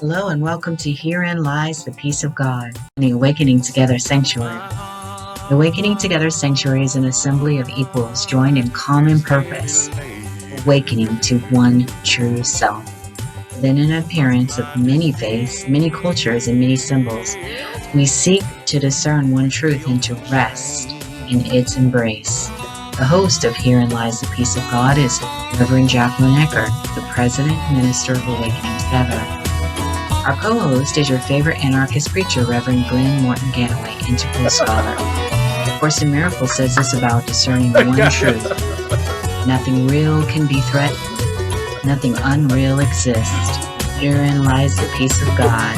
Hello and welcome to Herein Lies the Peace of God, the Awakening Together Sanctuary. The Awakening Together Sanctuary is an assembly of equals joined in common purpose, awakening to one true self. Within an appearance of many faiths, many cultures, and many symbols, we seek to discern one truth and to rest in its embrace. The host of Herein Lies the Peace of God is Reverend Jacquelyn and Eckert, the President and Minister of Awakening Together. Our co-host is your favorite anarchist preacher, Reverend Glen Ganaway, integral scholar. The Course in Miracles says this about discerning one truth. Nothing real can be threatened. Nothing unreal exists. Herein lies the peace of God.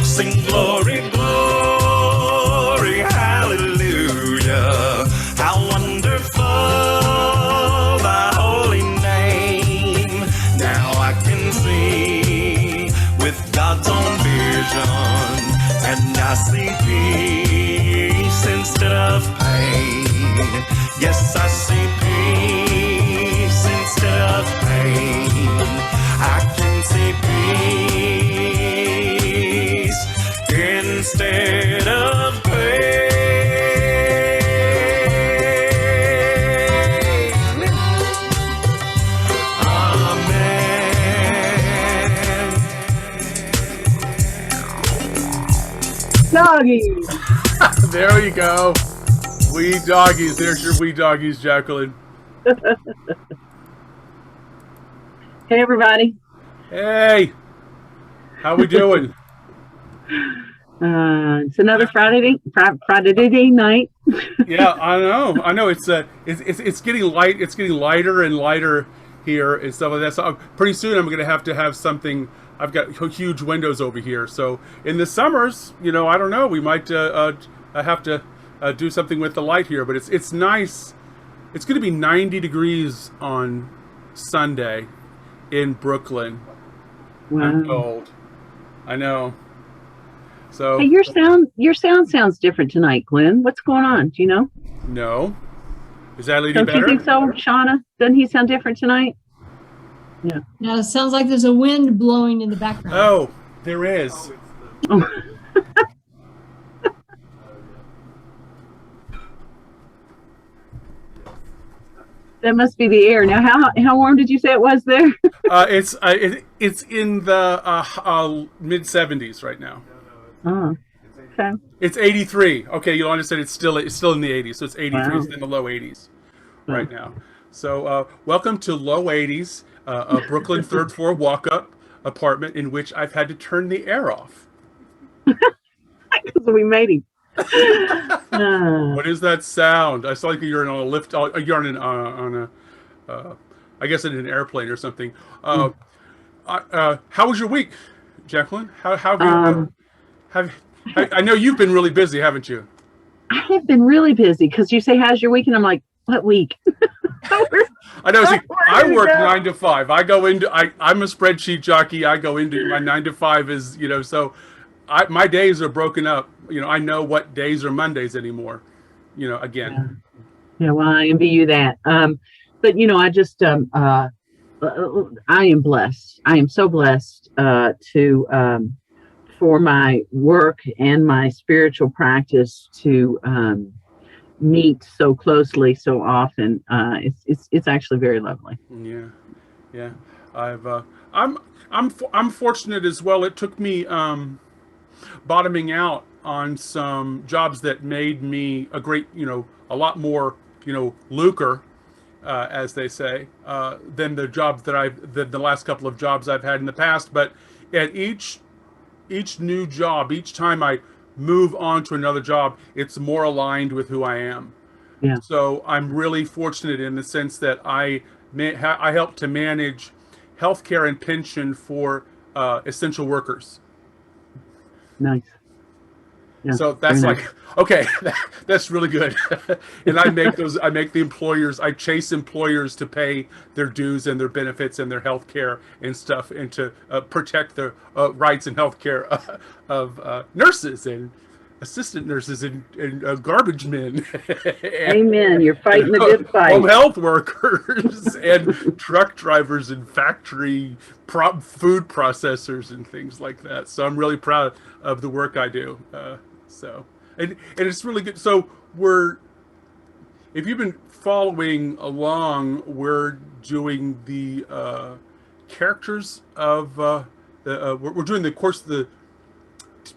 Sing glory, glory, hallelujah. How wonderful thy holy name. Now I can see with God's own vision, and I see peace instead of pain. Yes, I see peace instead of pain. I can see peace instead of pain. Amen. Doggy. There you go. Wee doggies. There's your wee doggies, Jacquelyn. Hey, everybody. Hey. How we doing? It's another Friday night. Yeah, I know. It's getting light. It's getting lighter and lighter here and stuff like that. So pretty soon I'm going to have something. I've got huge windows over here. So in the summers, I don't know. We might have to do something with the light here. But it's nice. It's going to be 90 degrees on Sunday in Brooklyn. Wow. I'm told. I know. So Hey, your sound sounds different tonight, Glenn. What's going on? Do you know? no. Is that lady Don't better? you think so, Shauna? Doesn't he sound different tonight? Yeah. No, it sounds like there's a wind blowing in the background. Oh, there is. Oh. That must be the air. Now, how warm did you say it was there? It's in the mid 70s right now. Oh, okay. It's 83. Okay, you understand it's still in the 80s, so it's 83. Wow. It's in the low 80s right now. So welcome to low 80s, a Brooklyn third floor walk-up apartment in which I've had to turn the air off. Because we made him. What is that sound? I saw like you're on a lift. You're on I guess in an airplane or something. How was your week, Jacquelyn? How have you? I know you've been really busy, haven't you? I have been really busy because you say, how's your week? And I'm like, what week? I know. See, I work 9 to 5. I go into. I'm a spreadsheet jockey. I go into my 9 to 5 is so. My days are broken up. I know what days are Mondays anymore. Again. Yeah, well, I envy you that. But I just I am blessed. I am so blessed to for my work and my spiritual practice to meet so closely, so often. It's actually very lovely. Yeah. I'm fortunate as well. It took me bottoming out on some jobs that made me a lot more lucre, as they say, than the jobs that the last couple of jobs I've had in the past. But at each new job, each time I move on to another job, it's more aligned with who I am. Yeah. So I'm really fortunate in the sense that I help to manage healthcare and pension for essential workers. Nice. Yeah, so that's nice. like, okay, that's really good. And I make the employers, I chase employers to pay their dues and their benefits and their health care and stuff, and to protect the rights and health care of nurses and assistant nurses and garbage men. Amen. You're fighting the good fight. Home health workers and truck drivers and factory food processors and things like that. So I'm really proud of the work I do. And it's really good. So if you've been following along, we're doing the characters of we're doing the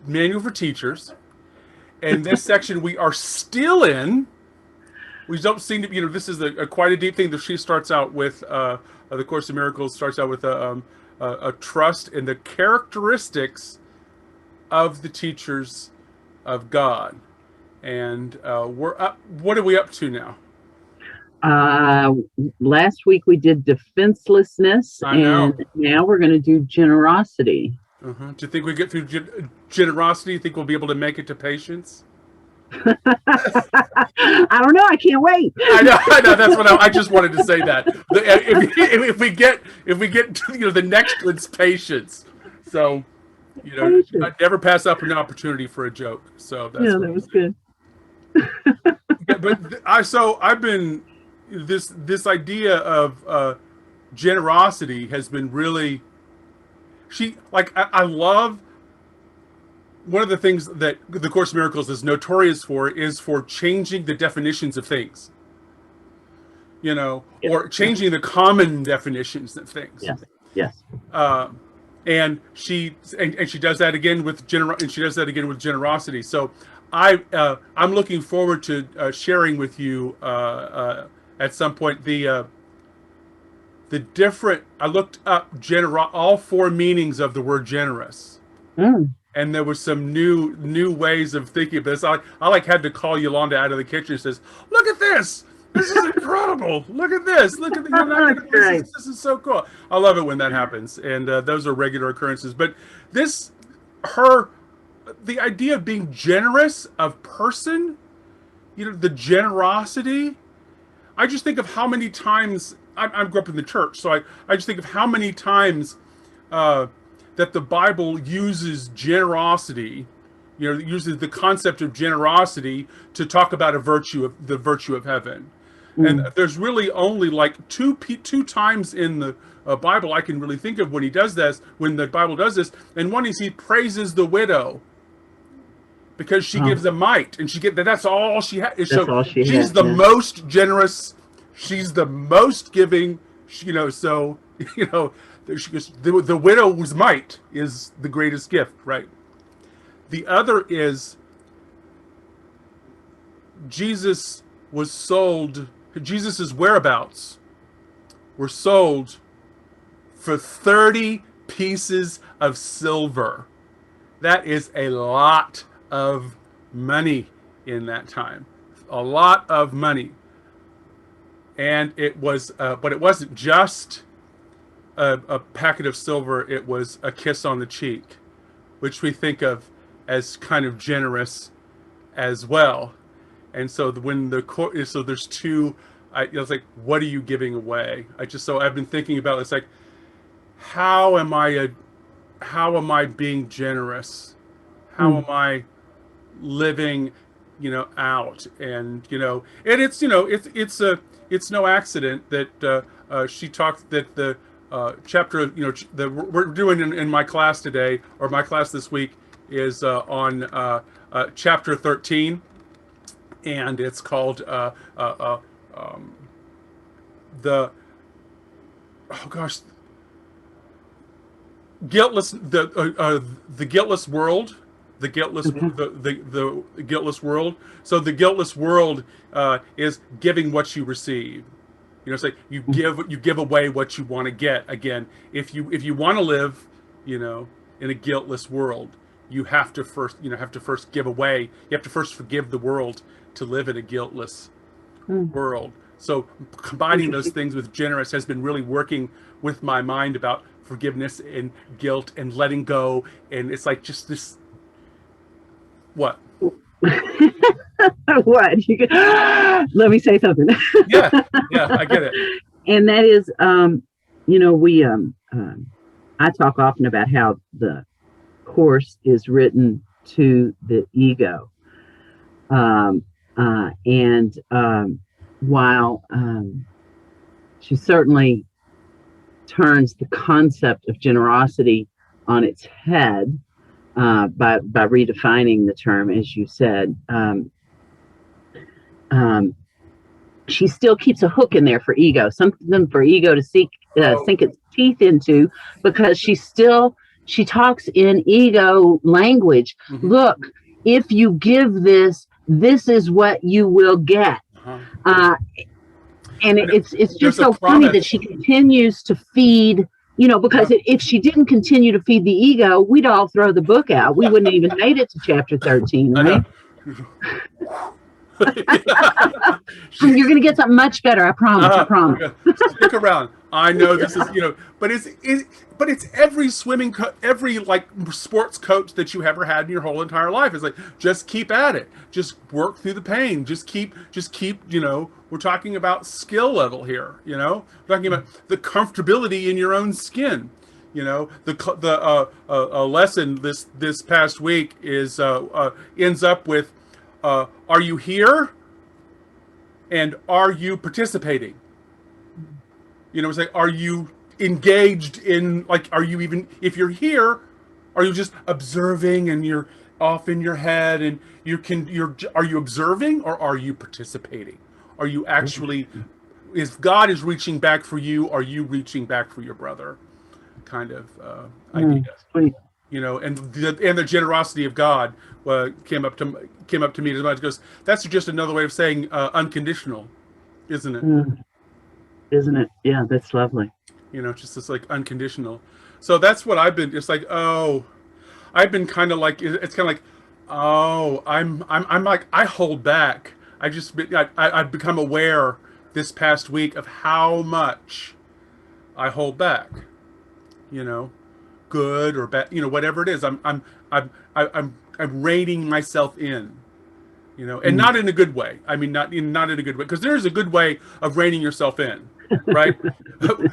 manual for teachers, and this section we are still in. We don't seem to, this is quite a deep thing that she starts out with. The Course in Miracles starts out with a trust in the characteristics of the teachers of God, and we're up. What are we up to now? Last week we did defenselessness, I know. and now we're going to do generosity. Do you think we get through generosity? You think we'll be able to make it to patience? I don't know. I can't wait. I know. That's what I just wanted to say that. If we get to the next one's patience. So, I never pass up an opportunity for a joke. So that's that was good. But I've been this idea of generosity has been really. I love. One of the things that the Course in Miracles is notorious for is for changing the definitions of things, or changing the common definitions of things. Yes. And she does that again with generosity. So I'm looking forward to sharing with you at some point the different. I looked up all four meanings of the word generous. And there was some new ways of thinking of this. I had to call Yolanda out of the kitchen and says, "Look at this! This is incredible! Look at this! Look at the this is so cool." I love it when that happens, and those are regular occurrences. But the idea of being generous of person, the generosity. I just think of how many times I grew up in the church, so I just think of how many times. That the Bible uses generosity, uses the concept of generosity to talk about the virtue of heaven. And there's really only like two times in the Bible I can really think of when he does this, when the Bible does this. And one is he praises the widow because she gives a mite, and that's all she has. She's the most generous. She's the most giving. The widow's mite is the greatest gift, right? The other is Jesus' whereabouts were sold for 30 pieces of silver. That is a lot of money in that time. A lot of money. And it was, but it wasn't just a packet of silver, it was a kiss on the cheek, which we think of as kind of generous as well. And so so there's two, I was like, what are you giving away? I've been thinking about it's like, how am I being generous? How am I living, out? And, and it's no accident that she talked that the chapter, we're doing in my class today, or my class this week, is on chapter 13, and it's called guiltless, the guiltless world. The guiltless, the guiltless world. So the guiltless world is giving what you receive. It's like you give away what you want to get. Again, if you want to live, in a guiltless world, you have to first give away. You have to first forgive the world to live in a guiltless world. So combining those things with generous has been really working with my mind about forgiveness and guilt and letting go. And it's like just this. What? What? Let me say something. yeah, I get it. And that is, I talk often about how the Course is written to the ego. Um, and while she certainly turns the concept of generosity on its head by redefining the term, as you said, she still keeps a hook in there for ego, something for ego to sink its teeth into, because she talks in ego language. Mm-hmm. Look, if you give this is what you will get. And it's just so funny that she continues to feed, because if she didn't continue to feed the ego, we'd all throw the book out. We wouldn't have even made it to chapter 13, right? You're going to get something much better. I promise. I promise. Stick around. I know this is, but it's every every like sports coach that you ever had in your whole entire life. It's like, just keep at it. Just work through the pain. Just keep, we're talking about skill level here, we're talking about the comfortability in your own skin. The lesson this past week is ends up with, are you here? And are you participating? It's like, are you engaged in, like, are you even, if you're here, are you just observing and you're off in your head and are you observing, or are you participating? Are you actually, if God is reaching back for you, are you reaching back for your brother? Kind of idea. And the generosity of God came up to me as much. Goes, that's just another way of saying unconditional, isn't it? Isn't it? Yeah, that's lovely. Just this like unconditional. So that's what I've been. It's like, I've been kind of like, it's kind of like, I'm like, I hold back. I've become aware this past week of how much I hold back. Good or bad, whatever it is. I'm reining myself in, and not in a good way. I mean, not in a good way, because there's a good way of reining yourself in, right?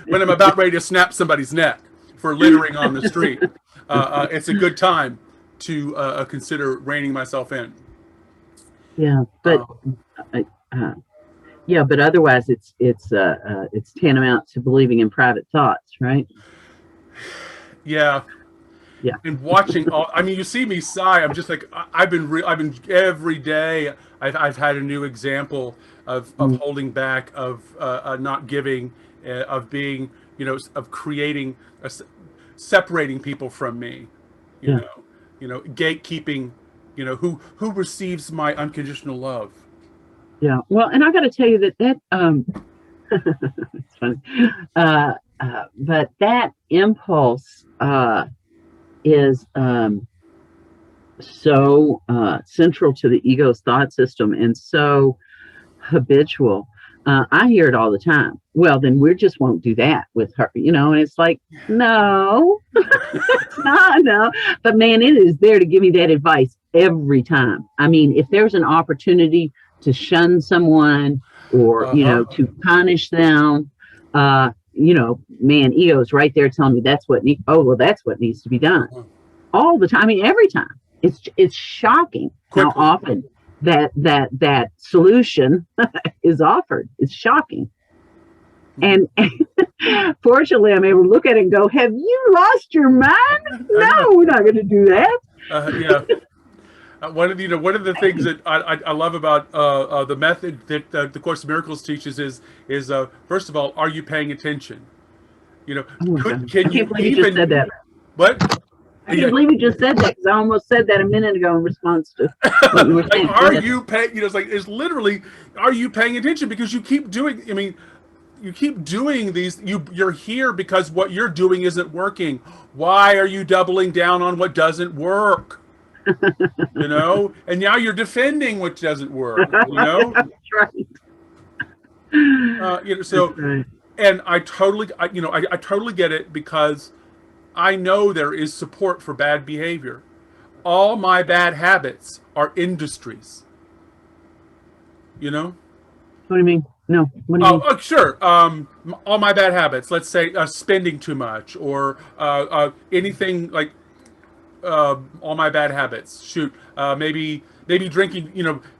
When I'm about ready to snap somebody's neck for littering on the street, it's a good time to consider reining myself in. Yeah, but but otherwise, it's tantamount to believing in private thoughts, right? Yeah. And watching you see me sigh. I'm just like, I've been every day. I've had a new example of holding back, of not giving, of being, of creating, separating people from me, you know, gatekeeping, who receives my unconditional love. Yeah. Well, and I got to tell you that it's funny. But that impulse is so central to the ego's thought system and so habitual. I hear it all the time. Well, then we just won't do that with her, and it's like, no, no. But man, it is there to give me that advice every time. I mean, if there's an opportunity to shun someone or, to punish them, man, ego's right there telling me that's what needs to be done all the time. I mean, every time. It's shocking how often that solution is offered. It's shocking. And fortunately, I'm able to look at it and go, have you lost your mind? No, we're not going to do that. One of the things that I love about the method that the Course of Miracles teaches is first of all, are you paying attention? Can you even just said that? What? I can't believe you just said that, because I almost said that a minute ago in response to what you were saying. Are you paying? It's literally, are you paying attention? Because you keep doing. I mean, you keep doing these. You're here because what you're doing isn't working. Why are you doubling down on what doesn't work? And now you're defending what doesn't work. That's right. So, That's right. And I totally get it, because I know there is support for bad behavior. All my bad habits are industries. What do you mean? No. What do you mean? Oh, sure. All my bad habits. Let's say spending too much, or anything like all my bad habits. Shoot, maybe maybe drinking,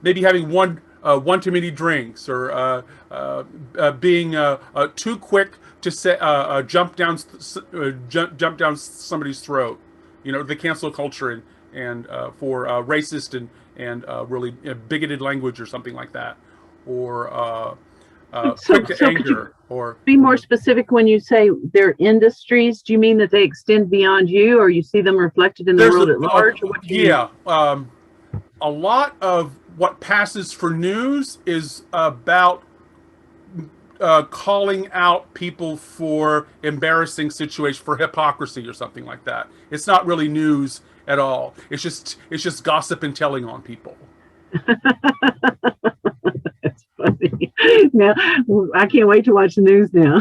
maybe having one too many drinks, or being too quick to say, jump down somebody's throat. The cancel culture and for racist and really bigoted language or something like that, or quick to anger, or be more specific when you say their industries. Do you mean that they extend beyond you, or you see them reflected in the world at large? Or what do you mean? A lot of what passes for news is about calling out people for embarrassing situations, for hypocrisy or something like that. It's not really news at all. It's just gossip and telling on people. That's funny. Now I can't wait to watch the news now.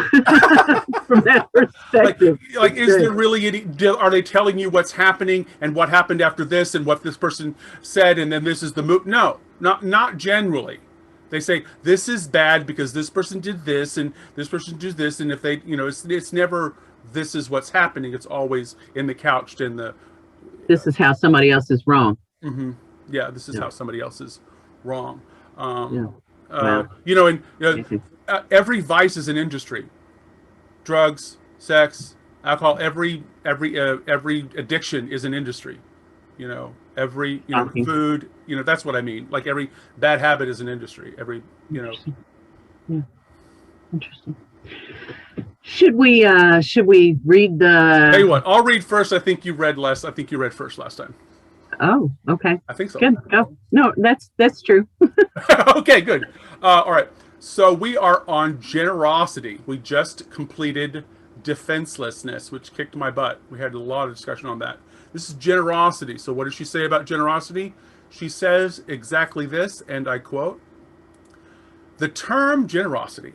From that perspective, is there really any? Are they telling you what's happening and what happened after this and what this person said and then this is the move? No, not generally. They say this is bad because this person did this and this person did this, and if they, it's never this is what's happening. It's always in the couched in the. This is how somebody else is wrong. Mm-hmm. Yeah, this is how somebody else is wrong. Wow. Every vice is an industry. Drugs, sex, alcohol. Every addiction is an industry. Every food. That's what I mean. Like every bad habit is an industry. Every. Interesting. Yeah. Interesting. Should we read the? Tell you what, I'll read first. I think you read first last time. Oh, okay. I think so. Good. Go. No, that's true. Okay, good. All right. So we are on generosity. We just completed defenselessness, which kicked my butt. We had a lot of discussion on that. This is generosity. So what does she say about generosity? She says exactly this, and I quote, "The term generosity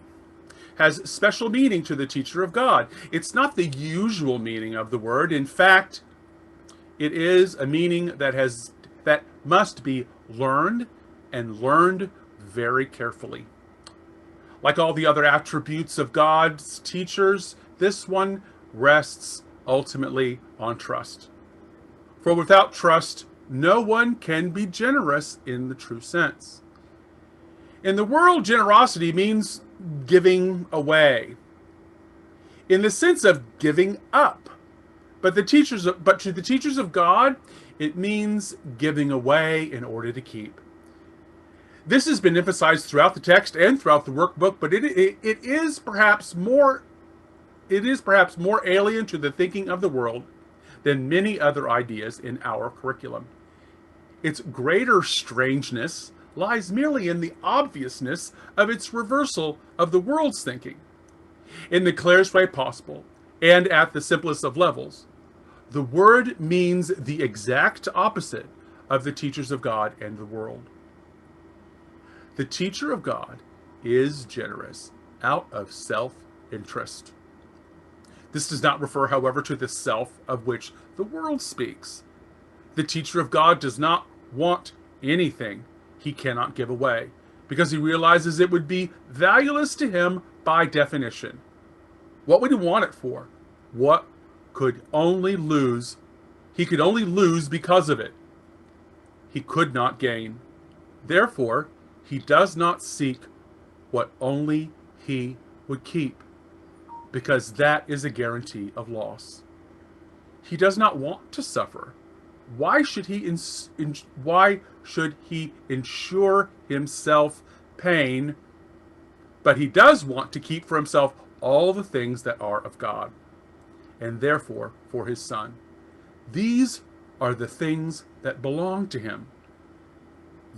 has special meaning to the teacher of God. It's not the usual meaning of the word. In fact, it is a meaning that must be learned and learned very carefully. Like all the other attributes of God's teachers, this one rests ultimately on trust. For without trust, no one can be generous in the true sense. In the world, generosity means giving away, in the sense of giving up. But to the teachers of God, it means giving away in order to keep. This has been emphasized throughout the text and throughout the workbook, but it is perhaps more alien to the thinking of the world than many other ideas in our curriculum. Its greater strangeness lies merely in the obviousness of its reversal of the world's thinking. In the clearest way possible, and at the simplest of levels, the word means the exact opposite of the teachers of God and the world. The teacher of God is generous out of self-interest. This does not refer, however, to the self of which the world speaks. The teacher of God does not want anything he cannot give away, because he realizes it would be valueless to him by definition. What would he want it for? What could only lose? He could only lose because of it. He could not gain. Therefore, he does not seek what only he would keep, because that is a guarantee of loss. He does not want to suffer. Why should he ensure himself pain? But he does want to keep for himself all the things that are of God, and therefore for his Son. These are the things that belong to him.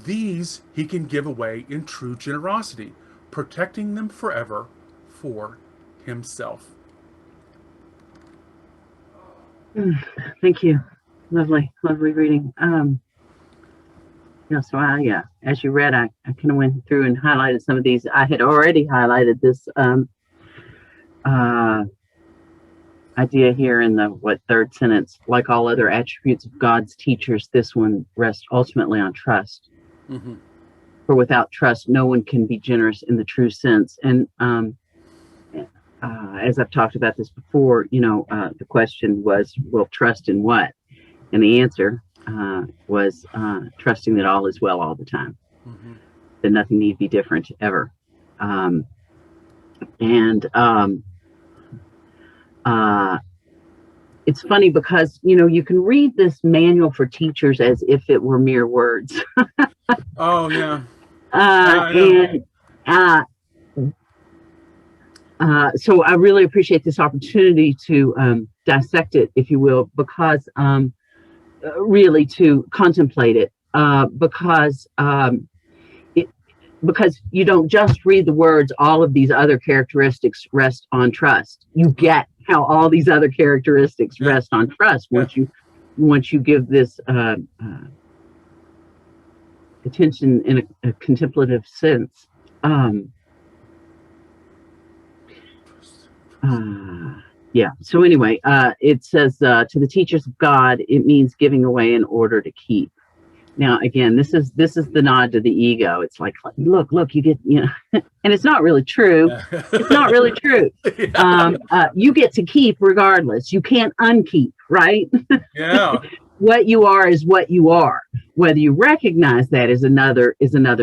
These he can give away in true generosity, protecting them forever for himself." Thank you. Lovely reading. So as you read, I kind of went through and highlighted some of these. I had already highlighted this idea here in the third sentence. Like all other attributes of God's teachers, this one rests ultimately on trust. Mm-hmm. For without trust, no one can be generous in the true sense. And as I've talked about this before, the question was, well, trust in what? And the answer was trusting that all is well all the time, that nothing need be different ever. It's funny because, you can read this manual for teachers as if it were mere words. Oh, yeah. So I really appreciate this opportunity to dissect it, if you will, because really to contemplate it, because you don't just read the words, all of these other characteristics rest on trust. You get how all these other characteristics rest on trust once you give this attention in a contemplative sense. So anyway, it says to the teachers of God, it means giving away in order to keep. Now, again, this is the nod to the ego. It's like, look, you get, and it's not really true. It's not really true. You get to keep regardless. You can't unkeep, right? Yeah. What you are is what you are. Whether you recognize that is another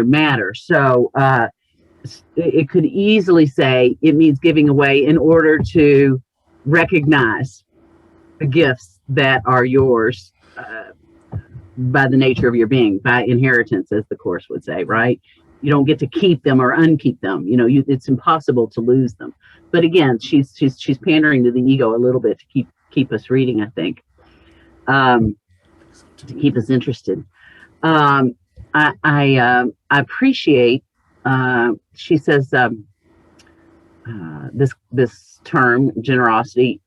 matter. So it could easily say it means giving away in order to recognize the gifts that are yours by the nature of your being, by inheritance, as the Course would say, right? You don't get to keep them or unkeep them. It's impossible to lose them. But again, she's pandering to the ego a little bit to keep us reading, I think, to keep us interested. I appreciate. She says this term, generosity,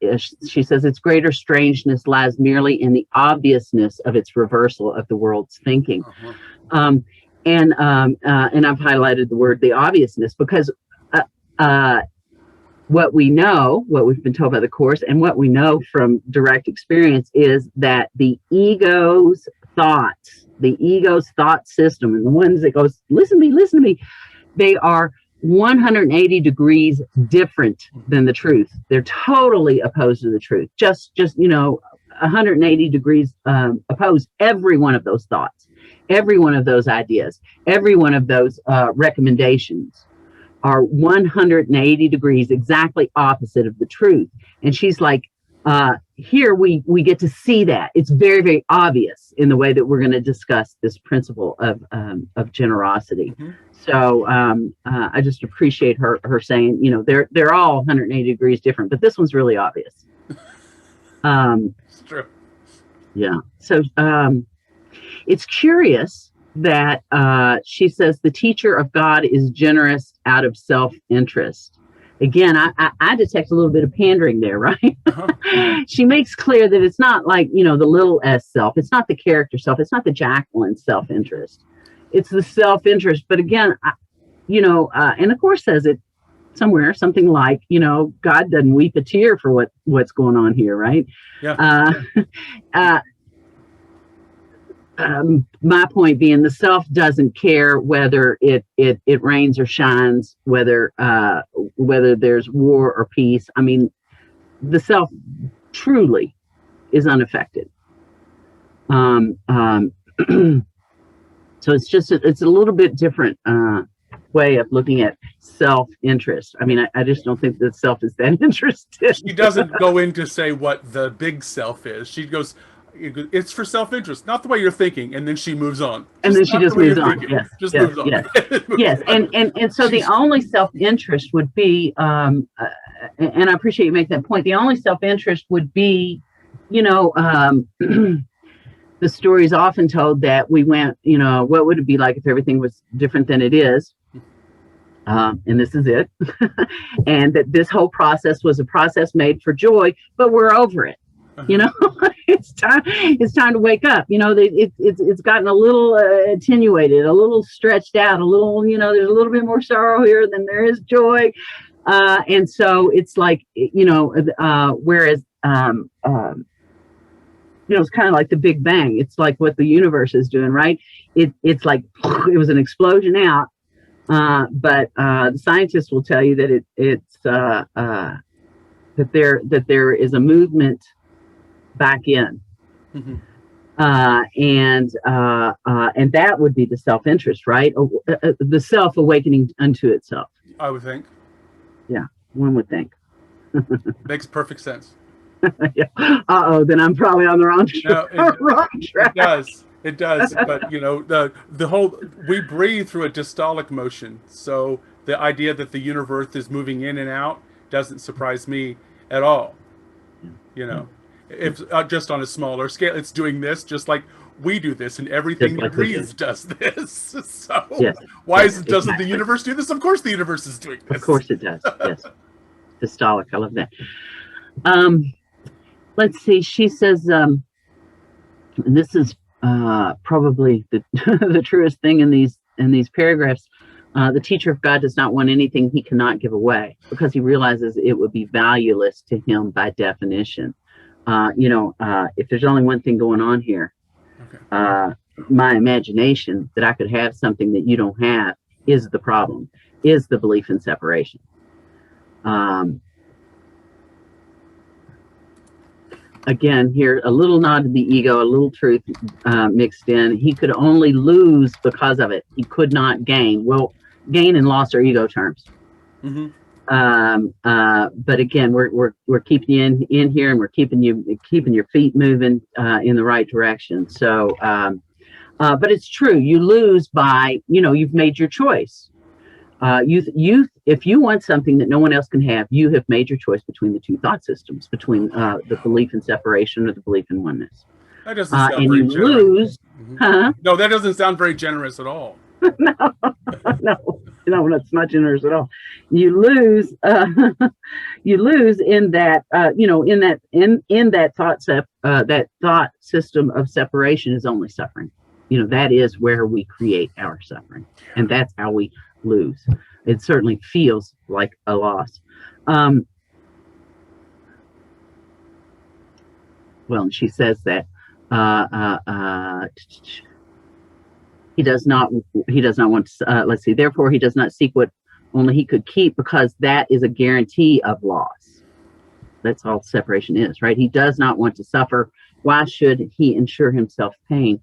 she says its greater strangeness lies merely in the obviousness of its reversal of the world's thinking. And I've highlighted the word the obviousness because what we've been told by the Course and what we know from direct experience is that the ego's thought system, and the ones that goes, listen to me, they are 180 degrees different than the truth. They're totally opposed to the truth. Just 180 degrees opposed. Every one of those thoughts, every one of those ideas, every one of those recommendations are 180 degrees exactly opposite of the truth. And she's like, here we get to see that. It's very, very obvious in the way that we're going to discuss this principle of generosity. So I just appreciate her saying, they're all 180 degrees different, but this one's really obvious. It's true. Yeah. So it's curious that she says the teacher of God is generous out of self-interest. Again, I detect a little bit of pandering there, right? She makes clear that it's not like, the little s self. It's not the character self. It's not the Jacquelyn self-interest. It's the self-interest. But again, and the Course says it somewhere, something like, God doesn't weep a tear for what's going on here, right? Yeah. My point being, the self doesn't care whether it rains or shines, whether there's war or peace. I mean, the self truly is unaffected. So it's a little bit different way of looking at self-interest. I mean, I just don't think that self is that interested. She doesn't go in to say what the big self is. She goes, it's for self-interest, not the way you're thinking, and then she moves on. And then she just moves on. Yes, moves on. Yes. And so the only self-interest would be, and I appreciate you make that point. The only self-interest would be, the story is often told that we went, what would it be like if everything was different than it is? And this is it. And that this whole process was a process made for joy, but we're over it. It's time to wake up. It's gotten a little attenuated, a little stretched out, a little, there's a little bit more sorrow here than there is joy. And so it's like, whereas, it's kind of like the Big Bang. It's like what the universe is doing, right? It's like it was an explosion out. But the scientists will tell you that that there is a movement back in. And that would be the self-interest, right? The self awakening unto itself. I would think. Yeah, one would think. Makes perfect sense. Yeah. Then I'm probably on the wrong, wrong track. It does. It does. But the whole, we breathe through a diastolic motion. So the idea that the universe is moving in and out doesn't surprise me at all. If just on a smaller scale, it's doing this just like we do this, and everything that breathes does this. So yes. Why doesn't the universe do this? Of course the universe is doing this. Of course it does. Yes. Systolic. I love that. Let's see. She says, and this is probably the the truest thing in these paragraphs. The teacher of God does not want anything he cannot give away, because he realizes it would be valueless to him by definition. If there's only one thing going on here, okay. My imagination that I could have something that you don't have is the problem, is the belief in separation. Again, here, a little nod to the ego, a little truth mixed in. He could only lose because of it. He could not gain. Well, gain and loss are ego terms. Mm-hmm. But again, we're keeping you in here, and we're keeping your feet moving in the right direction. So, but it's true. You lose by, you've made your choice. If you want something that no one else can have, you have made your choice between the two thought systems, between the belief in separation or the belief in oneness. That doesn't sound and very you generous. lose, huh? No, that doesn't sound very generous at all. No, that's not generous at all. You lose, you lose in that, in that thought system of separation is only suffering. That is where we create our suffering, and that's how we lose. It certainly feels like a loss. Well, she says that he does not want to, let's see, therefore he does not seek what only he could keep, because that is a guarantee of loss. That's all separation is, right? He does not want to suffer. Why should he ensure himself pain?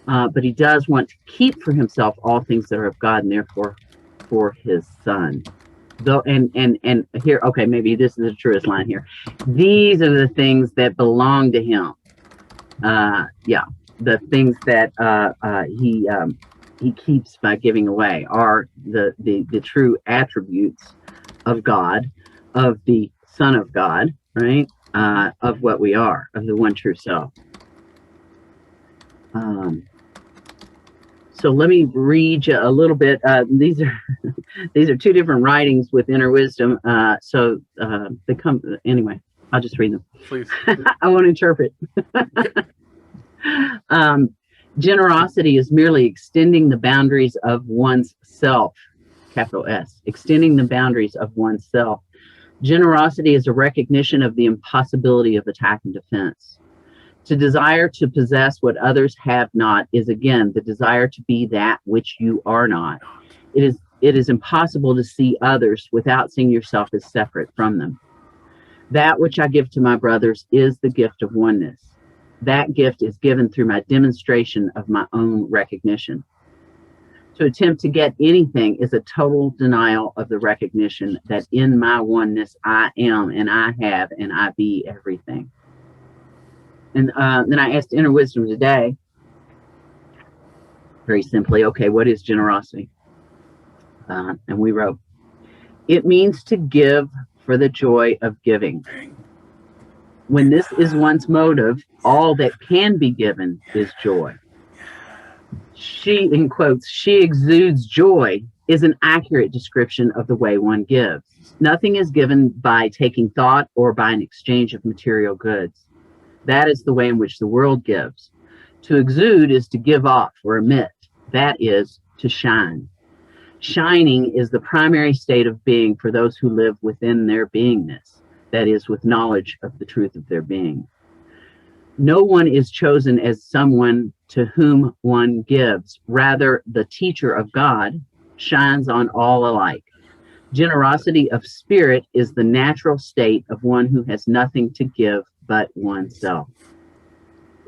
But he does want to keep for himself all things that are of God, and therefore for his son. Though, and here, okay, maybe this is the truest line here. These are the things that belong to him. The things that he keeps by giving away are the true attributes of God, of the Son of God, right? Of what we are, of the one true self. So let me read you a little bit. These are two different writings with inner wisdom. So they come anyway. I'll just read them. Please. I won't interpret. Generosity is merely extending the boundaries of one's self, capital S, extending the boundaries of one's self. Generosity is a recognition of the impossibility of attack and defense. To desire to possess what others have not is, again, the desire to be that which you are not. It is impossible to see others without seeing yourself as separate from them. That which I give to my brothers is the gift of oneness. That gift is given through my demonstration of my own recognition. To attempt to get anything is a total denial of the recognition that in my oneness I am, and I have, and I be everything. And then I asked Inner Wisdom today, very simply, okay, what is generosity? And we wrote, it means to give for the joy of giving. When this is one's motive, all that can be given is joy. She, in quotes, she exudes joy is an accurate description of the way one gives. Nothing is given by taking thought or by an exchange of material goods. That is the way in which the world gives. To exude is to give off or emit. That is to shine. Shining is the primary state of being for those who live within their beingness. That is, with knowledge of the truth of their being. No one is chosen as someone to whom one gives. Rather, the teacher of God shines on all alike. Generosity of spirit is the natural state of one who has nothing to give but oneself.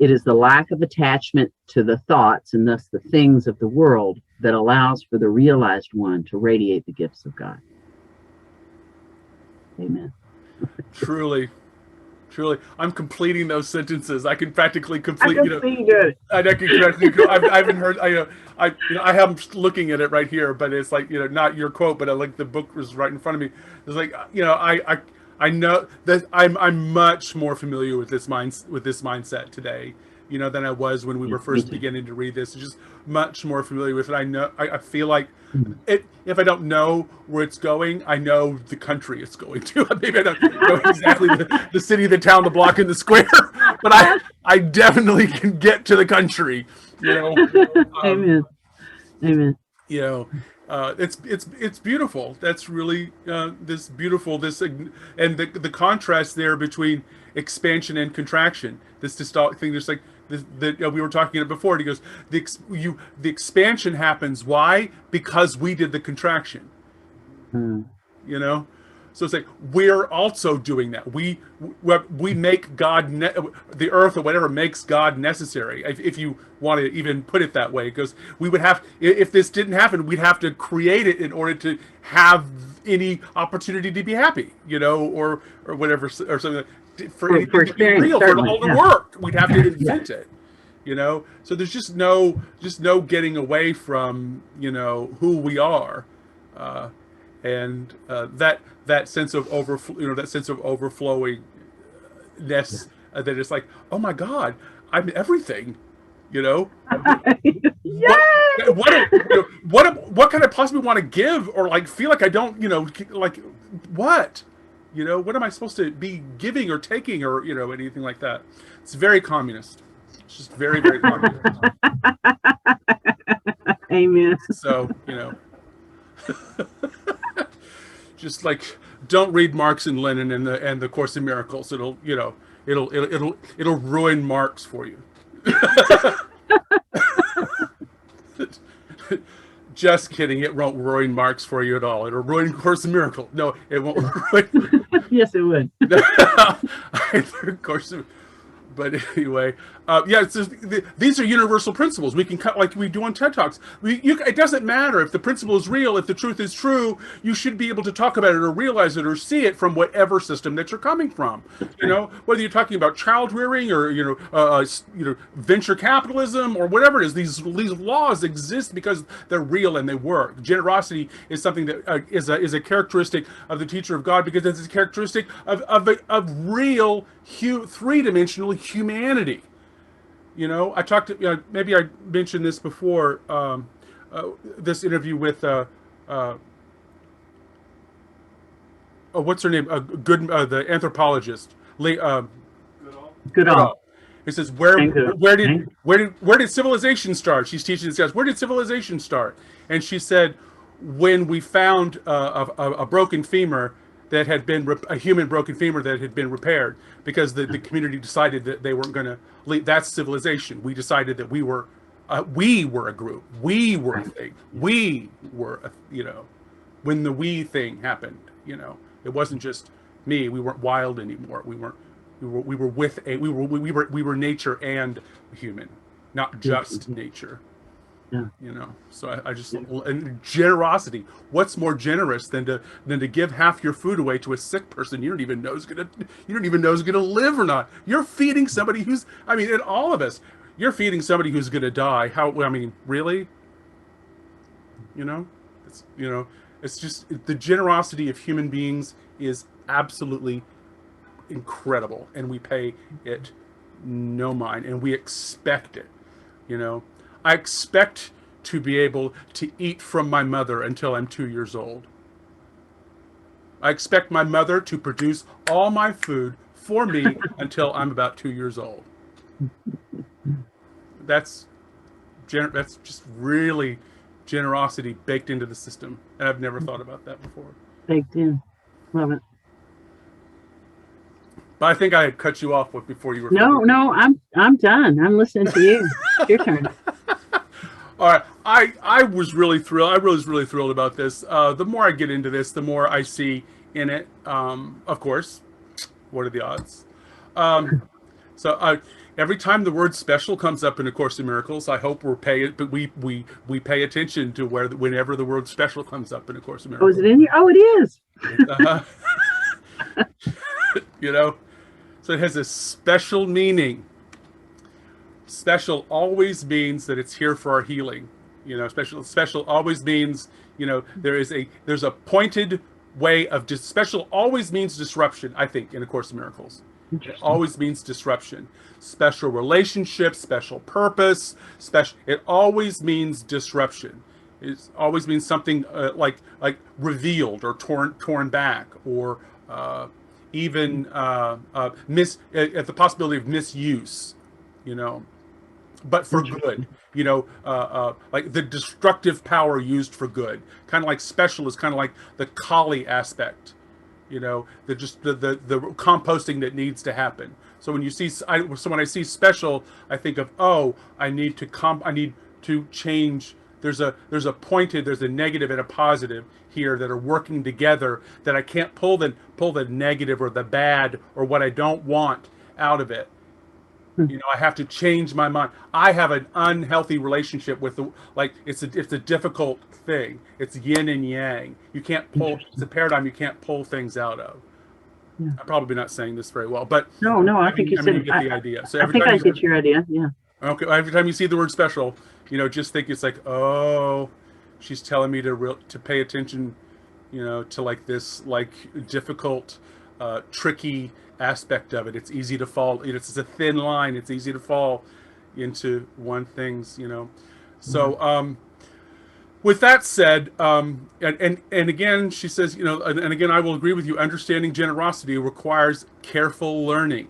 It is the lack of attachment to the thoughts and thus the things of the world that allows for the realized one to radiate the gifts of God. Amen. Truly. I'm completing those sentences. I can practically complete. I can see good. I can practically. I haven't heard. I have looking at it right here, but it's like, not your quote, but like the book was right in front of me. It's like, I know that I'm much more familiar with this mindset today, than I was when we were first beginning to read this. It's just much more familiar with it. I know. I feel like if I don't know where it's going, I know the country it's going to. Maybe I don't know exactly the city, the town, the block, and the square, but I definitely can get to the country. Amen. Amen. It's beautiful. That's really this beautiful and the contrast there between expansion and contraction. This systolic thing, just like that we were talking about before. And he goes, the expansion happens. Why? Because we did the contraction. So it's like we're also doing that. We make God the earth or whatever makes God necessary. If you want to even put it that way, because we would have, if this didn't happen, we'd have to create it in order to have any opportunity to be happy, or whatever, or something for anything to be real, for it all to work. We'd have to invent it. So there's just no getting away from who we are, and that sense of overflow, that sense of overflowingness, that it's like, oh my God, I'm everything. What can I possibly want to give, or like feel like I don't, like what? What am I supposed to be giving or taking, or anything like that? It's very communist. It's just very, very communist. Amen. So, just like, don't read Marx and Lenin and the Course in Miracles. It'll ruin Marx for you. Just kidding. It won't ruin Marx for you at all. It'll ruin Course in Miracles. No, it won't ruin. Yes, it would. Course in, but anyway, it's just, these are universal principles. We can cut like we do on TED Talks. It doesn't matter if the principle is real, if the truth is true. You should be able to talk about it or realize it or see it from whatever system that you're coming from. Whether you're talking about child rearing or venture capitalism or whatever it is. These laws exist because they're real and they work. Generosity is something that is a characteristic of the teacher of God, because it's a characteristic of real three-dimensional humanity. I talked to, maybe I mentioned this before, this interview with what's her name? The anthropologist, Goodall. He says, where did civilization start? She's teaching this guys, where did civilization start? And she said, when we found a broken femur that had been a human broken femur that had been repaired, because the community decided that they weren't going to leave. That's civilization. We decided that we were a group. We were a thing. We were, when the we thing happened, it wasn't just me. We weren't wild anymore. We were nature and human, not just nature. Yeah. So I just, and generosity. What's more generous than to give half your food away to a sick person you don't even know is gonna live or not? You're feeding somebody who's, and all of us, you're feeding somebody who's gonna die. Really? It's just the generosity of human beings is absolutely incredible, and we pay it no mind, and we expect it. I expect to be able to eat from my mother until I'm 2 years old. I expect my mother to produce all my food for me until I'm about 2 years old. That's just really generosity baked into the system. And I've never thought about that before. Baked in. Love it. But I think I had cut you off before you were. No, I'm done. I'm listening to you. Your turn. All right, I was really thrilled. I was really thrilled about this. The more I get into this, the more I see in it. Of course, what are the odds? So every time the word special comes up in A Course in Miracles, I hope we pay attention to whenever the word special comes up in A Course in Oh, Miracles. is it in here? Oh, it is. Uh-huh. So it has a special meaning. Special always means that it's here for our healing. Special always means, there's a pointed way of special always means disruption, I think, in A Course in Miracles. It always means disruption. Special relationship, special purpose, it always means disruption. It always means something like revealed or torn back, or even at the possibility of misuse, but for good, like the destructive power used for good. Kind of like special is kind of like the Kali aspect, the composting that needs to happen. So when when I see special, I think of, I need to change. There's a pointed, there's a negative and a positive here that are working together, that I can't pull the negative or the bad or what I don't want out of it. I have to change my mind. I have an unhealthy relationship with it's a difficult thing. It's yin and yang. You can't pull. It's a paradigm you can't pull things out of. Yeah. I'm probably not saying this very well, but no, I think you said. You get the idea. So I think I get your idea. Yeah. Okay. Every time you see the word special, just think it's like, oh, she's telling me to pay attention, to like this difficult, tricky aspect of it. It's easy to fall. It's a thin line. It's easy to fall into one things. So with that said, and again, she says, and again, I will agree with you. Understanding generosity requires careful learning.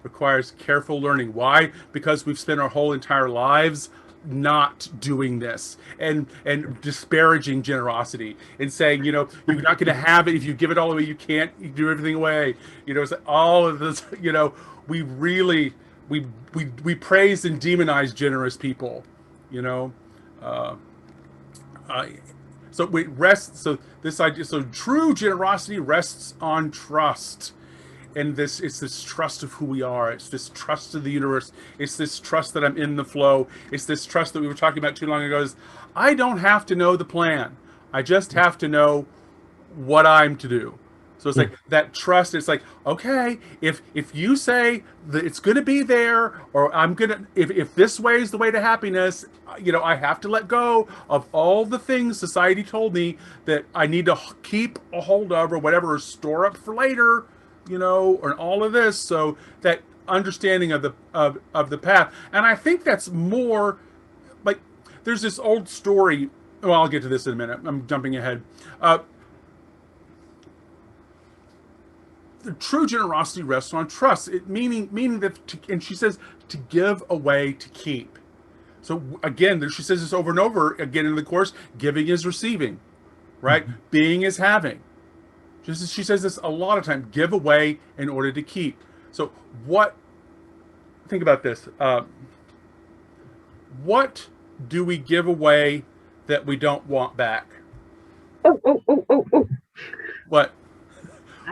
Requires careful learning. Why? Because we've spent our whole entire lives not doing this and disparaging generosity and saying, you're not going to have it if you give it all away. You can't give everything away. It's all of this. We really we praise and demonize generous people. So we rest. So this idea. So true generosity rests on trust. And it's this trust of who we are. It's this trust of the universe. It's this trust that I'm in the flow. It's this trust that we were talking about too long ago. Is I don't have to know the plan. I just have to know what I'm to do. So it's like that trust. It's like, okay, if you say that it's going to be there, or I'm going to, if this way is the way to happiness, I have to let go of all the things society told me that I need to keep a hold of or whatever, or store up for later. Or all of this, so that understanding of the path. And I think that's more like, there's this old story. Well, I'll get to this in a minute. I'm jumping ahead. The true generosity rests on trust. Meaning that, and she says, to give away to keep. So again, she says this over and over again in the Course. Giving is receiving, right? Mm-hmm. Being is having. She says this a lot of times. Give away in order to keep. So think about this. What do we give away that we don't want back? Oh. What?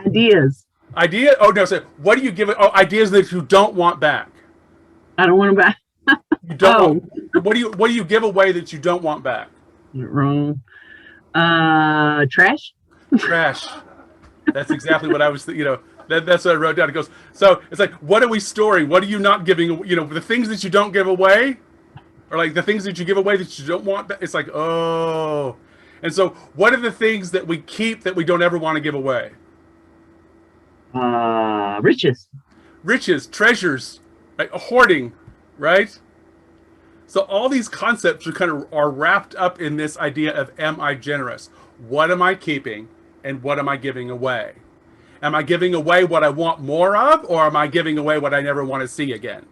Ideas. Idea? Oh, no. So what do you give? Ideas that you don't want back. I don't want them back. You don't. What do you give away that you don't want back? You're wrong. Trash. Trash. That's exactly what I was. That's what I wrote down. It goes. So it's like, what are we storing? What are you not giving? The things that you don't give away, or like the things that you give away that you don't want. It's like, oh. And so, what are the things that we keep that we don't ever want to give away? Riches, treasures, right? Hoarding, right? So all these concepts are wrapped up in this idea of, am I generous? What am I keeping? And what am I giving away? Am I giving away what I want more of, or am I giving away what I never want to see again?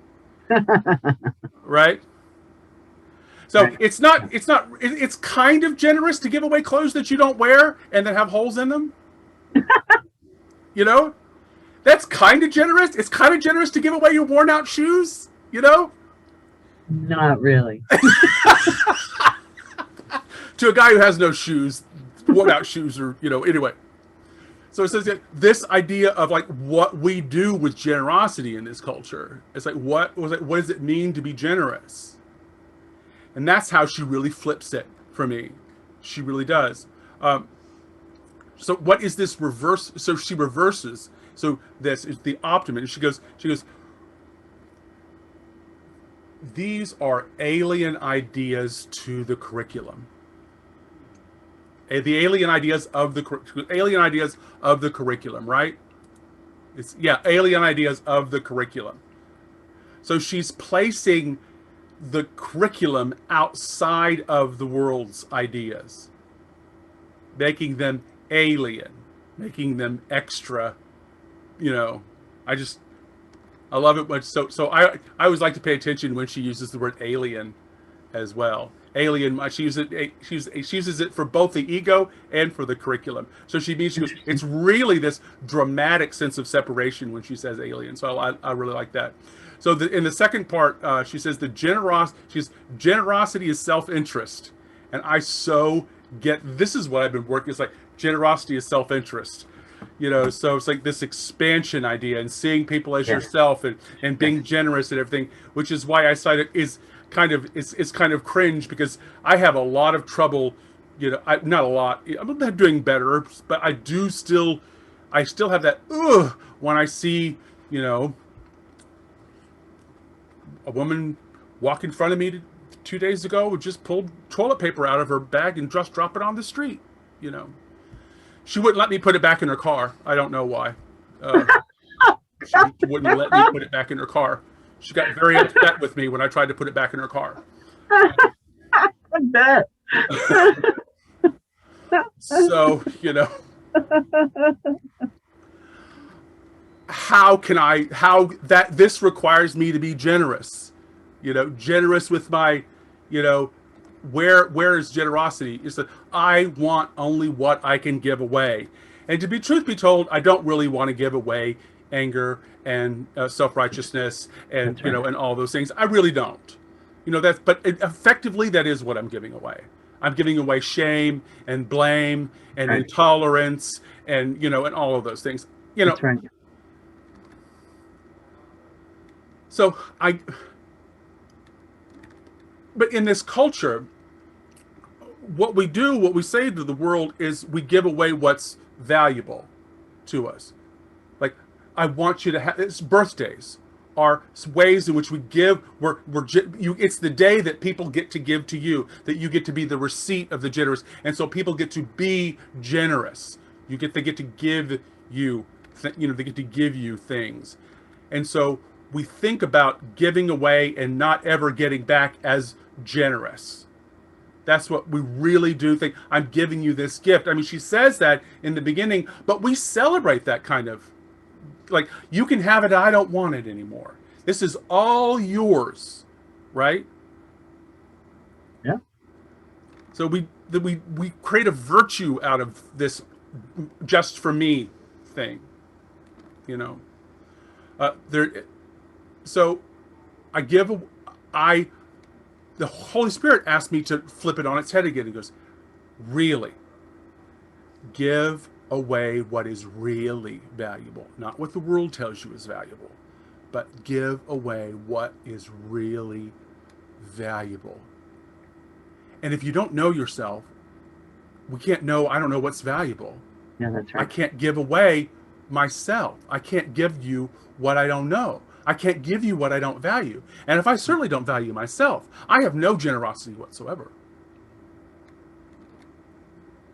Right? So right. It's kind of generous to give away clothes that you don't wear and that have holes in them. That's kind of generous. It's kind of generous to give away your worn out shoes, Not really. To a guy who has no shoes, worn out shoes, or anyway. So it says that this idea of like what we do with generosity in this culture. It's like what does it mean to be generous? And that's how she really flips it for me. She really does. So what is this reverse? So she reverses. So this is the optimist. She goes, these are alien ideas to the curriculum. The alien ideas of the curriculum, right? Alien ideas of the curriculum. So she's placing the curriculum outside of the world's ideas, making them alien, making them extra. I love it much. So I always like to pay attention when she uses the word alien as well. Alien, she uses it for both the ego and for the curriculum. So she goes, it's really this dramatic sense of separation when she says alien. So I really like that. So in the second part, she says generosity is self-interest. And I so this is what I've been working. It's like generosity is self-interest. So it's like this expansion idea and seeing people as yourself and being generous and everything, which is why I cited it's kind of cringe, because I have a lot of trouble, not a lot, I'm doing better, but I still have that when I see, a woman walk in front of me 2 days ago who just pulled toilet paper out of her bag and just drop it on the street. She wouldn't let me put it back in her car. I don't know why. She wouldn't let me put it back in her car. She got very upset with me when I tried to put it back in her car. I bet. So, this requires me to be generous, generous with my, where is generosity? Is that I want only what I can give away. And truth be told, I don't really want to give away anger and self-righteousness and, right. And all those things. I really don't. But effectively, that is what I'm giving away. I'm giving away shame and blame and intolerance and, and all of those things. That's right. So but in this culture, what we say to the world is we give away what's valuable to us. Like, I want you to have, it's birthdays are ways in which we give. It's the day that people get to give to you, that you get to be the receipt of the generous, and so people get to be generous. They get to give you, they get to give you things, and so we think about giving away and not ever getting back as generous. That's what we really do think. I'm giving you this gift. I mean, she says that in the beginning, but we celebrate that kind of, like, you can have it, I don't want it anymore. This is all yours, right? Yeah. So we create a virtue out of this just for me thing, So the Holy Spirit asked me to flip it on its head again. He goes, really, give away what is really valuable, not what the world tells you is valuable, but give away what is really valuable. And if you don't know yourself, I don't know what's valuable. Yeah, that's right. I can't give away myself. I can't give you what I don't know. I can't give you what I don't value. And if I certainly don't value myself, I have no generosity whatsoever.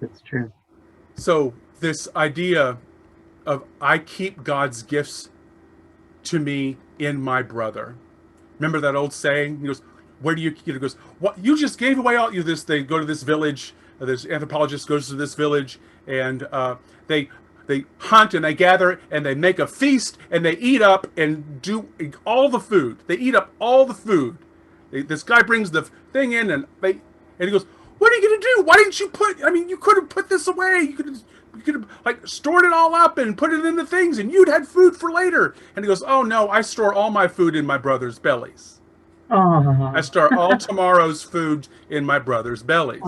That's true. So this idea of I keep God's gifts to me in my brother. Remember that old saying? He goes, where do you, he goes, what, you just gave away all you this, they go to this village, this anthropologist goes to this village, and they hunt and they gather and they make a feast and they eat up and do all the food. They eat up all the food. This guy brings the thing in and he goes, what are you going to do? Why didn't you you could have put this away. You could have like stored it all up and put it in the things and you'd had food for later. And he goes, oh no, I store all my food in my brother's bellies. I store all tomorrow's food in my brother's bellies.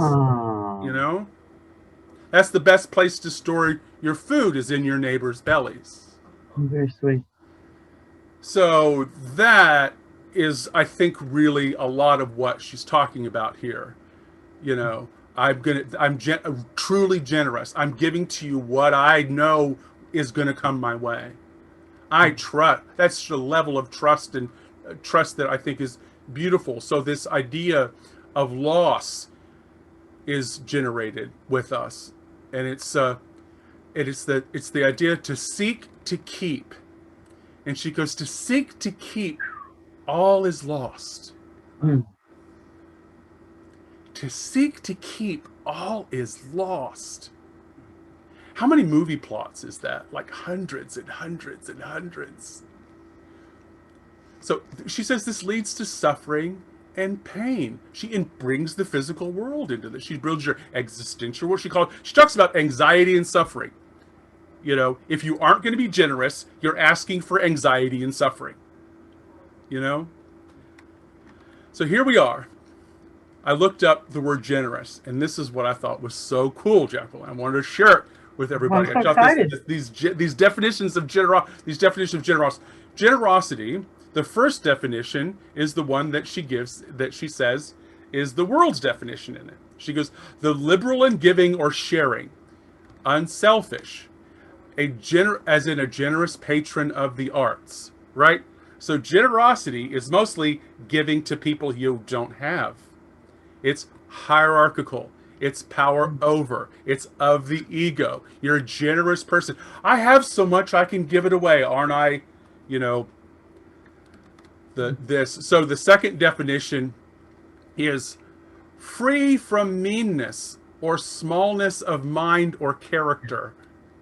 That's the best place to store Your food is in your neighbor's bellies. Very sweet. So that is, I think, really a lot of what she's talking about here. You know, I'm truly generous. I'm giving to you what I know is going to come my way. I trust. That's the level of trust and trust that I think is beautiful. So this idea of loss is generated with us, and it's the idea to seek to keep. And she goes, to seek to keep, all is lost. Mm. To seek to keep, all is lost. How many movie plots is that? Like hundreds and hundreds and hundreds. So she says this leads to suffering and pain. She brings the physical world into this. She builds your existential world. She talks about anxiety and suffering. You know, if you aren't going to be generous, you're asking for anxiety and suffering. You know? So here we are. I looked up the word generous, and this is what I thought was so cool, Jacquelyn. I wanted to share it with everybody. I'm so excited. These definitions of generosity. The first definition is the one that she gives, that she says is the world's definition in it. She goes, the liberal in giving or sharing, unselfish, as in a generous patron of the arts, right? So generosity is mostly giving to people you don't have. It's hierarchical. It's power over. It's of the ego. You're a generous person. I have so much I can give it away, aren't I? You know, So the second definition is free from meanness or smallness of mind or character.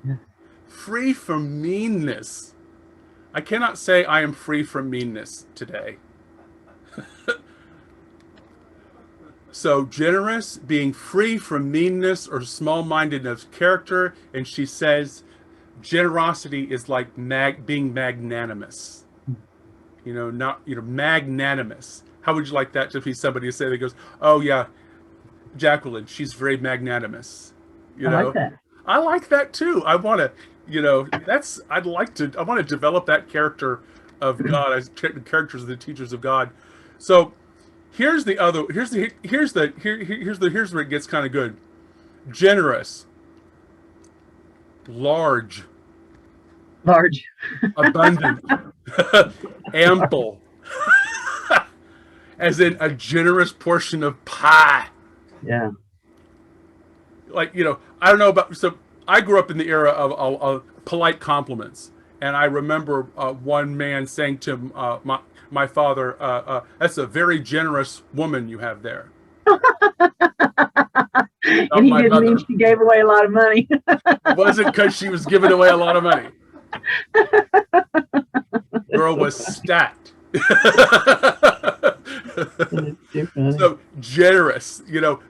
Yeah. Free from meanness. I cannot say I am free from meanness today. So generous, being free from meanness or small-mindedness of character, and she says generosity is like being magnanimous. You know, magnanimous. How would you like that to be somebody to say that goes, oh yeah, Jacquelyn, she's very magnanimous. You know? I like that. I like that too. I want to, I want to develop that character of God, as characters of the teachers of God. So here's where it gets kind of good. Generous, large, abundant, ample, as in a generous portion of pie. Yeah. Like, I don't know about, so I grew up in the era of polite compliments. And I remember one man saying to my father, that's a very generous woman you have there. And he didn't mean she gave away a lot of money. It wasn't because she was giving away a lot of money. Girl was stacked. So generous,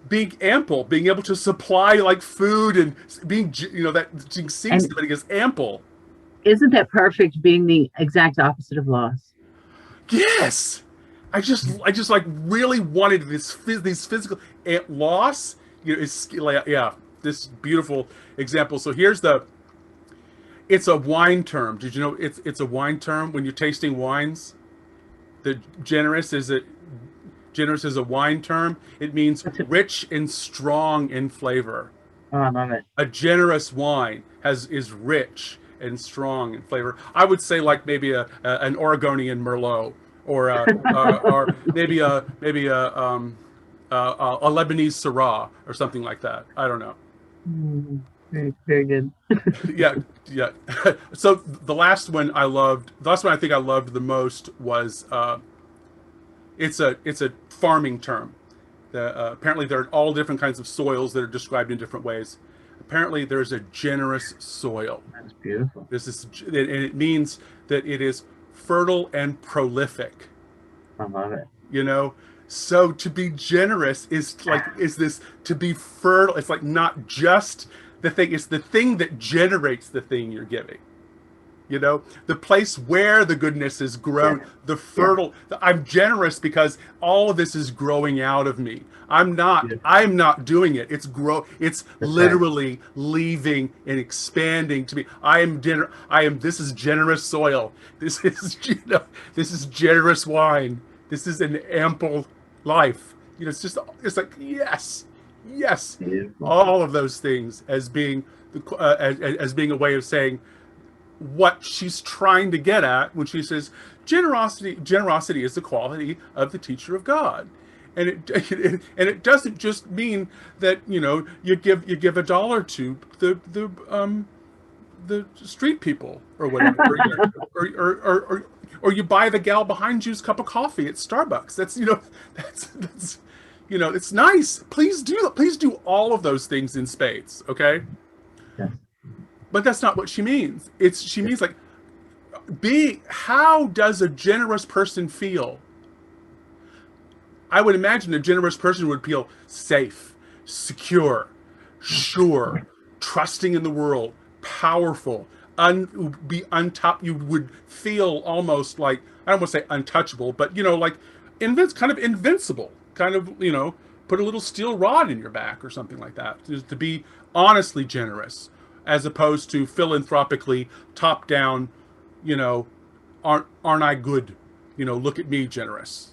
being ample, being able to supply like food and being, that seeing somebody as ample. Isn't that perfect, being the exact opposite of loss? Yes. I just like really wanted these physical loss. This beautiful example. So it's a wine term. Did you know it's a wine term when you're tasting wines? The generous is a wine term. It means rich and strong in flavor. Oh, I love it. A generous wine is rich and strong in flavor. I would say like maybe an Oregonian Merlot, or maybe a Lebanese Syrah or something like that. I don't know. Very, very good. Yeah. So the last one I think I loved the most was it's a farming term. Apparently there are all different kinds of soils that are described in different ways. Apparently there's a generous soil. That's beautiful. And it means that it is fertile and prolific. I love it. So to be generous is to be fertile. It's like not just the thing, it's the thing that generates the thing you're giving. You know, the place where the goodness is grown, Yeah. the fertile. I'm generous because all of this is growing out of me. I'm not. Yeah. I'm not doing it. It's That's right. literally leaving and expanding to me. I am. This is generous soil. This is. This is generous wine. This is an ample life. It's just. It's like yes, yes. Beautiful. All of those things as being as being a way of saying what she's trying to get at when she says generosity is the quality of the teacher of God. And it doesn't just mean that you give $1 to the street people or whatever, or you buy the gal behind you's cup of coffee at Starbucks. That's it's nice. Please do all of those things in spades, okay? Yeah. But that's not what she means. She means like, how does a generous person feel? I would imagine a generous person would feel safe, secure, sure, trusting in the world, powerful, be untouched. You would feel almost like, I don't want to say untouchable, but like kind of invincible, kind of, put a little steel rod in your back or something like that, just to be honestly generous, as opposed to philanthropically top down, aren't I good? Look at me, generous.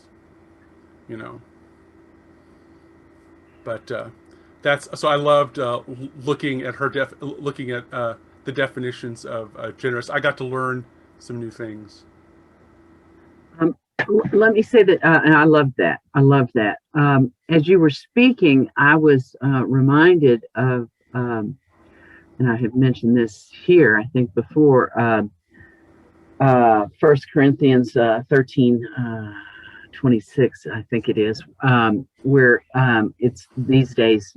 But that's so I loved looking at the definitions of generous. I got to learn some new things. Let me say that, and I love that. As you were speaking, I was reminded of, and I have mentioned this here, I think before, 1 Corinthians 13, 26, I think it is, where it's these days,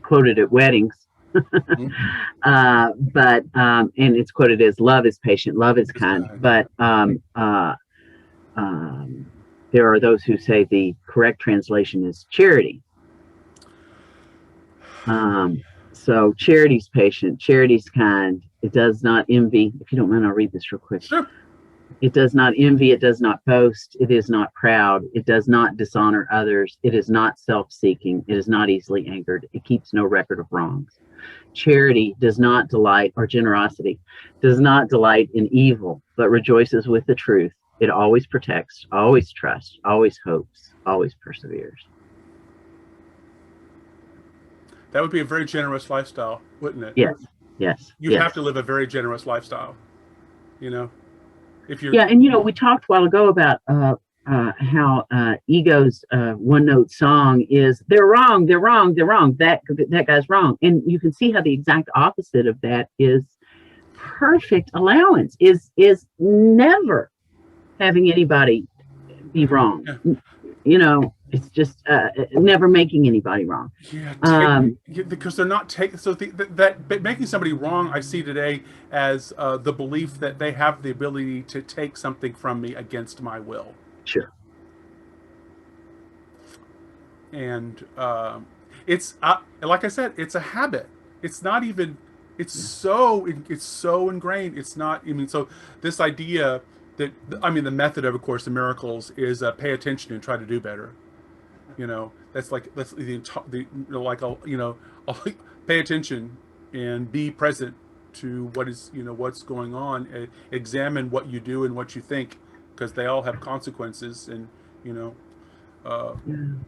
quoted at weddings. But and it's quoted as love is patient, love is kind. But there are those who say the correct translation is charity. So charity's patient, charity's kind. It does not envy. If you don't mind, I'll read this real quick. Sure. It does not envy. It does not boast. It is not proud. It does not dishonor others. It is not self-seeking. It is not easily angered. It keeps no record of wrongs. Charity does not delight, or generosity does not delight in evil, but rejoices with the truth. It always protects, always trusts, always hopes, always perseveres. That would be a very generous lifestyle, wouldn't it? Yes. Yes. You have to live a very generous lifestyle, if you're. Yeah. And, we talked a while ago about how Ego's one-note song is, they're wrong, they're wrong, they're wrong. That guy's wrong. And you can see how the exact opposite of that is perfect allowance, is never having anybody be wrong. Yeah. It's just never making anybody wrong. Yeah, because they're not taking. So that making somebody wrong, I see today as the belief that they have the ability to take something from me against my will. Sure. And it's like I said, it's a habit. It's not even. It's so ingrained. It's not. So this idea that the method of Course in Miracles is pay attention and try to do better. That's pay attention and be present to what is what's going on. Examine what you do and what you think, because they all have consequences. And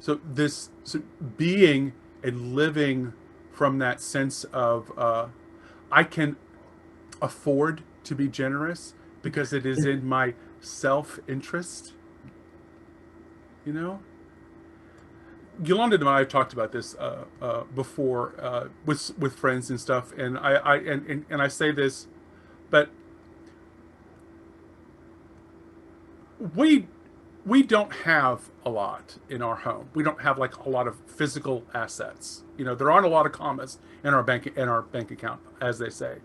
so being and living from that sense of I can afford to be generous because it is in my self-interest. Yolanda and I have talked about this before with friends and stuff, and I say this, but we don't have a lot in our home. We don't have like a lot of physical assets. There aren't a lot of commas in our bank account, as they say.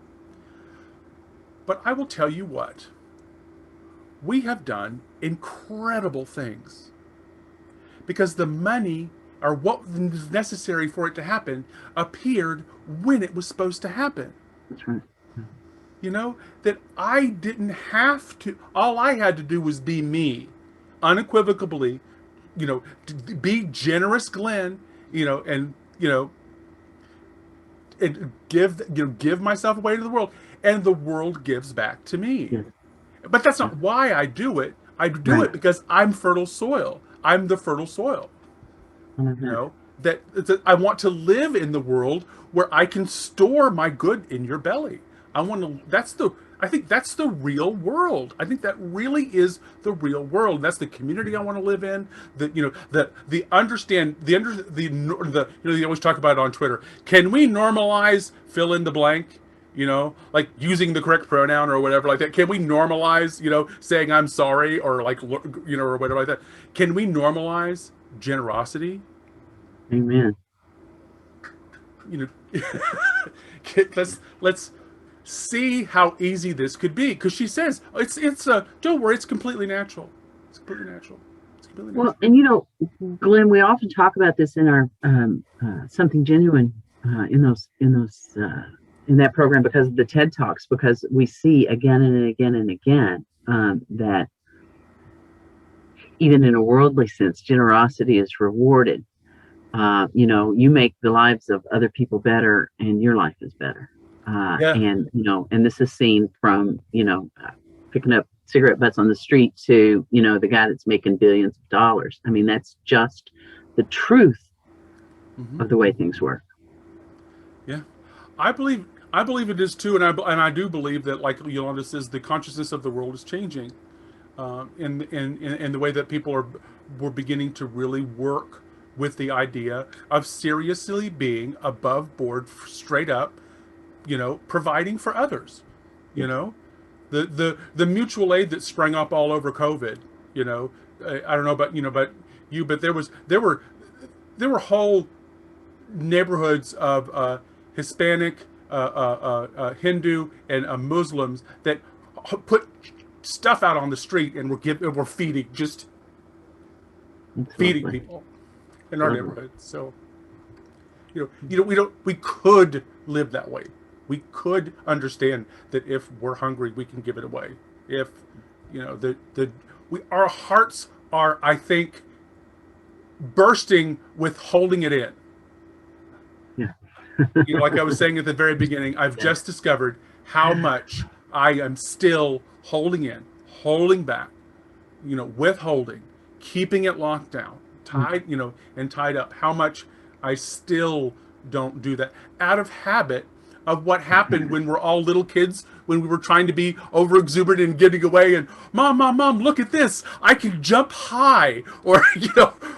But I will tell you what, we have done incredible things because the money, or what was necessary for it to happen, appeared when it was supposed to happen. That's right. that I didn't have to, all I had to do was be me, unequivocally, to be generous Glenn, and, and give myself away to the world, and the world gives back to me. Yeah. But that's not why I do it. I do it because I'm fertile soil. I'm the fertile soil. That I want to live in the world where I can store my good in your belly. I think that's the real world. I think that really is the real world. That's the community I want to live in. They always talk about it on Twitter. Can we normalize fill in the blank? Like using the correct pronoun or whatever like that. Can we normalize, saying I'm sorry or or whatever like that? Can we normalize generosity? Amen. Let's see how easy this could be, because she says don't worry, it's completely natural. It's completely natural. Well, and Glenn, we often talk about this in our Something Genuine in that program because of the TED Talks, because we see again and again and again that even in a worldly sense, generosity is rewarded. You make the lives of other people better and your life is better. And this is seen from, picking up cigarette butts on the street to, the guy that's making billions of dollars. I mean, that's just the truth of the way things work. Yeah. I believe it is too. And I do believe that, like Yolanda says, the consciousness of the world is changing in the way that people were beginning to really work with the idea of seriously being above board, straight up, providing for others, the mutual aid that sprang up all over COVID, I don't know about but there were whole neighborhoods of Hispanic, Hindu, and Muslims that put stuff out on the street and were feeding people in our neighborhood. So, we could live that way. We could understand that if we're hungry, we can give it away. If, our hearts are, I think, bursting with holding it in. Yeah. Like I was saying at the very beginning, I've just discovered how much I am still holding in, holding back, withholding, keeping it locked down, tied, and tied up. How much I still don't do that out of habit of what happened when we're all little kids, when we were trying to be over exuberant and getting away and mom, look at this, I can jump high, or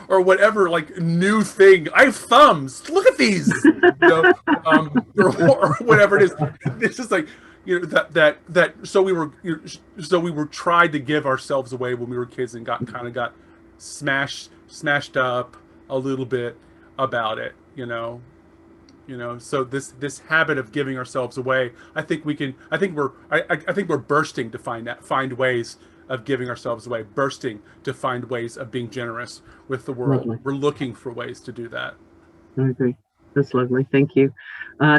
or whatever, like new thing. I have thumbs. Look at these, or whatever it is. It's just like so we were tried to give ourselves away when we were kids and got smashed up a little bit about it, so this habit of giving ourselves away, I think we're bursting to find ways of giving ourselves away, bursting to find ways of being generous with the world. Lovely. We're looking for ways to do that. I agree. That's lovely. Thank you.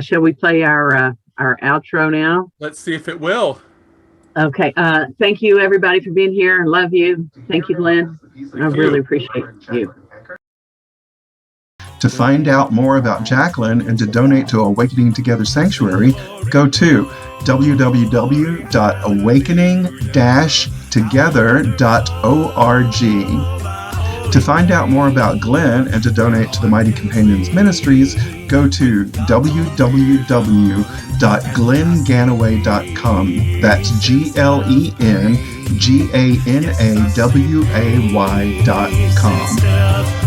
Shall we play our outro now? Let's see if it will. Okay. Thank you, everybody, for being here. Love you. Thank you, Glenn. I really appreciate you. To find out more about Jacquelyn and to donate to Awakening Together Sanctuary, go to www.awakening-together.org. To find out more about Glen and to donate to the Mighty Companions Ministries, go to www.glenganaway.com. That's GLENGANAWAY.com.